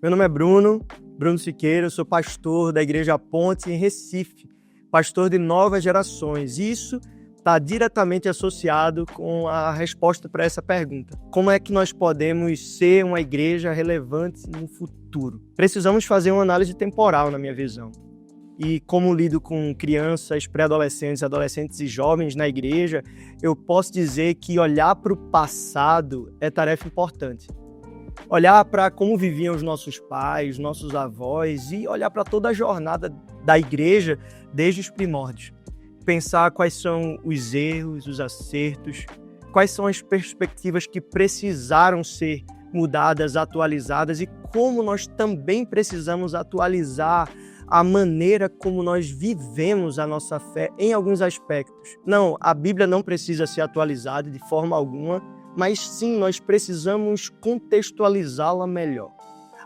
Meu nome é Bruno Siqueira, eu sou pastor da Igreja Ponte em Recife, pastor de novas gerações. Isso está diretamente associado com a resposta para essa pergunta. Como é que nós podemos ser uma igreja relevante no futuro? Precisamos fazer uma análise temporal, na minha visão. E como lido com crianças, pré-adolescentes, adolescentes e jovens na igreja, eu posso dizer que olhar para o passado é tarefa importante. Olhar para como viviam os nossos pais, nossos avós e olhar para toda a jornada da igreja desde os primórdios. Pensar quais são os erros, os acertos, quais são as perspectivas que precisaram ser mudadas, atualizadas e como nós também precisamos atualizar a maneira como nós vivemos a nossa fé em alguns aspectos. Não, a Bíblia não precisa ser atualizada de forma alguma, mas sim, nós precisamos contextualizá-la melhor,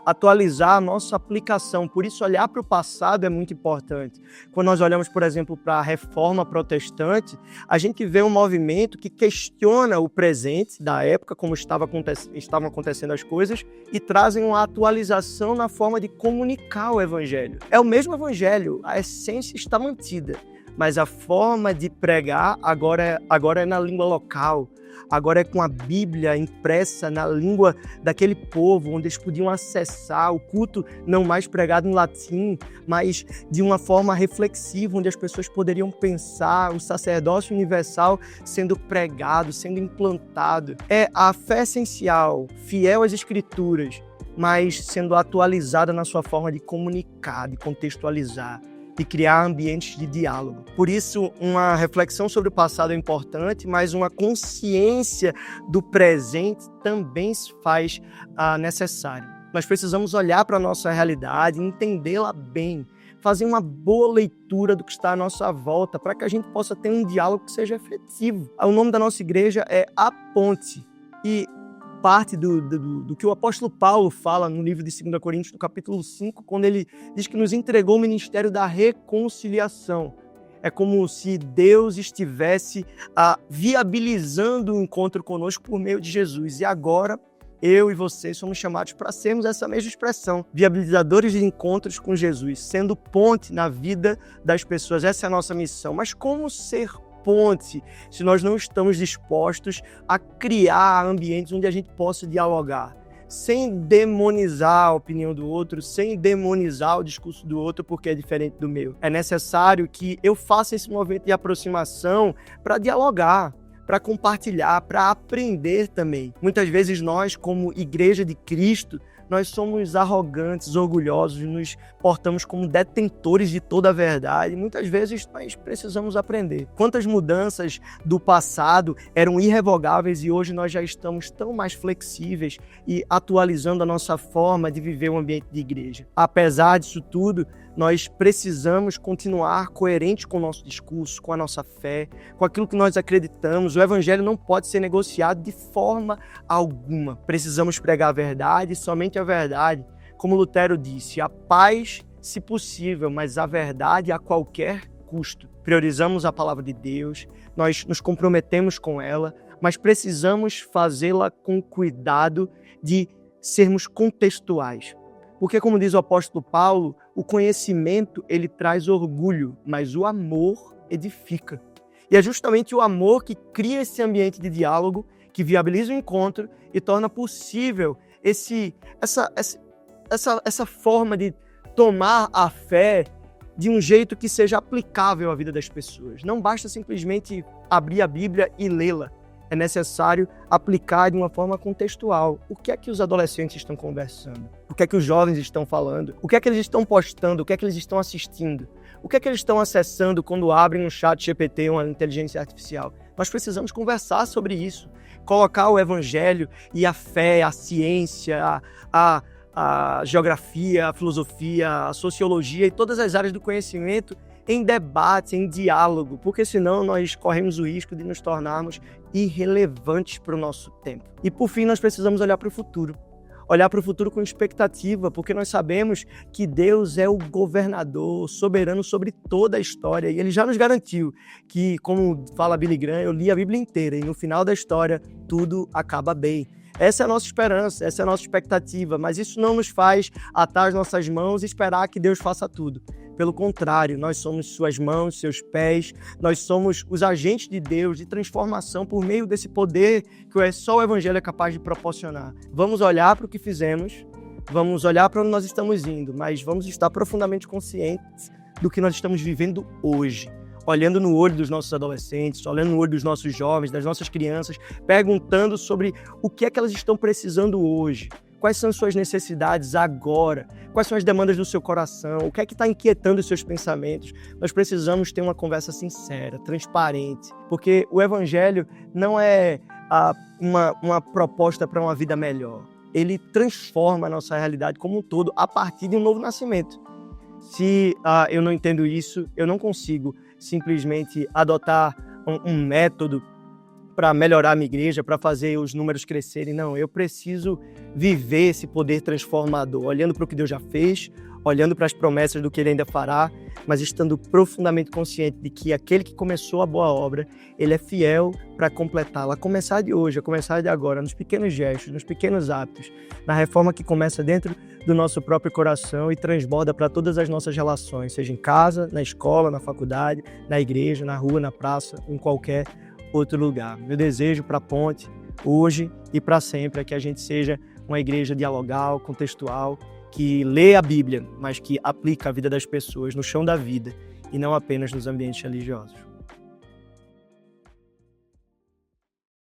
atualizar a nossa aplicação. Por isso, olhar para o passado é muito importante. Quando nós olhamos, por exemplo, para a Reforma Protestante, a gente vê um movimento que questiona o presente da época, como estavam acontecendo as coisas, e trazem uma atualização na forma de comunicar o Evangelho. É o mesmo Evangelho, a essência está mantida, mas a forma de pregar agora é na língua local. Agora é com a Bíblia impressa na língua daquele povo, onde eles podiam acessar o culto não mais pregado em latim, mas de uma forma reflexiva, onde as pessoas poderiam pensar o sacerdócio universal sendo pregado, sendo implantado. É a fé essencial, fiel às Escrituras, mas sendo atualizada na sua forma de comunicar, de contextualizar, de criar ambientes de diálogo. Por isso, uma reflexão sobre o passado é importante, mas uma consciência do presente também se faz necessária. Nós precisamos olhar para a nossa realidade, entendê-la bem, fazer uma boa leitura do que está à nossa volta, para que a gente possa ter um diálogo que seja efetivo. O nome da nossa igreja é A Ponte, e parte do que o apóstolo Paulo fala no livro de 2 Coríntios, no capítulo 5, quando ele diz que nos entregou o ministério da reconciliação. É como se Deus estivesse viabilizando o encontro conosco por meio de Jesus. E agora, eu e vocês somos chamados para sermos essa mesma expressão, viabilizadores de encontros com Jesus, sendo ponte na vida das pessoas. Essa é a nossa missão. Mas como ser ponte se nós não estamos dispostos a criar ambientes onde a gente possa dialogar, sem demonizar a opinião do outro, sem demonizar o discurso do outro porque é diferente do meu? É necessário que eu faça esse movimento de aproximação para dialogar, para compartilhar, para aprender também. Muitas vezes nós, como Igreja de Cristo, nós somos arrogantes, orgulhosos, nos portamos como detentores de toda a verdade. Muitas vezes nós precisamos aprender. Quantas mudanças do passado eram irrevogáveis e hoje nós já estamos tão mais flexíveis e atualizando a nossa forma de viver o ambiente de igreja. Apesar disso tudo, nós precisamos continuar coerentes com o nosso discurso, com a nossa fé, com aquilo que nós acreditamos. O Evangelho não pode ser negociado de forma alguma. Precisamos pregar a verdade, somente a verdade. Como Lutero disse, a paz, se possível, mas a verdade a qualquer custo. Priorizamos a palavra de Deus, nós nos comprometemos com ela, mas precisamos fazê-la com cuidado de sermos contextuais. Porque, como diz o apóstolo Paulo, o conhecimento ele traz orgulho, mas o amor edifica. E é justamente o amor que cria esse ambiente de diálogo, que viabiliza o encontro e torna possível essa forma de tomar a fé de um jeito que seja aplicável à vida das pessoas. Não basta simplesmente abrir a Bíblia e lê-la. É necessário aplicar de uma forma contextual. O que é que os adolescentes estão conversando? O que é que os jovens estão falando? O que é que eles estão postando? O que é que eles estão assistindo? O que é que eles estão acessando quando abrem um chat GPT ou uma inteligência artificial? Nós precisamos conversar sobre isso. Colocar o Evangelho e a fé, a ciência, a geografia, a filosofia, a sociologia e todas as áreas do conhecimento em debate, em diálogo, porque senão nós corremos o risco de nos tornarmos irrelevantes para o nosso tempo. E por fim, nós precisamos olhar para o futuro. Olhar para o futuro com expectativa, porque nós sabemos que Deus é o governador soberano sobre toda a história e Ele já nos garantiu que, como fala Billy Graham, eu li a Bíblia inteira e no final da história tudo acaba bem. Essa é a nossa esperança, essa é a nossa expectativa, mas isso não nos faz atar as nossas mãos e esperar que Deus faça tudo. Pelo contrário, nós somos suas mãos, seus pés, nós somos os agentes de Deus, de transformação por meio desse poder que só o Evangelho é capaz de proporcionar. Vamos olhar para o que fizemos, vamos olhar para onde nós estamos indo, mas vamos estar profundamente conscientes do que nós estamos vivendo hoje. Olhando no olho dos nossos adolescentes, olhando no olho dos nossos jovens, das nossas crianças, perguntando sobre o que é que elas estão precisando hoje. Quais são as suas necessidades agora? Quais são as demandas do seu coração? O que é que está inquietando os seus pensamentos? Nós precisamos ter uma conversa sincera, transparente, porque o Evangelho não é uma proposta para uma vida melhor. Ele transforma a nossa realidade como um todo a partir de um novo nascimento. Se eu não entendo isso, eu não consigo simplesmente adotar um método para melhorar a minha igreja, para fazer os números crescerem. Não, eu preciso viver esse poder transformador, olhando para o que Deus já fez, olhando para as promessas do que Ele ainda fará, mas estando profundamente consciente de que aquele que começou a boa obra, Ele é fiel para completá-la, a começar de hoje, a começar de agora, nos pequenos gestos, nos pequenos hábitos, na reforma que começa dentro do nosso próprio coração e transborda para todas as nossas relações, seja em casa, na escola, na faculdade, na igreja, na rua, na praça, em qualquer outro lugar. Meu desejo para a Ponte, hoje e para sempre, é que a gente seja uma igreja dialogal, contextual, que lê a Bíblia, mas que aplica a vida das pessoas no chão da vida e não apenas nos ambientes religiosos.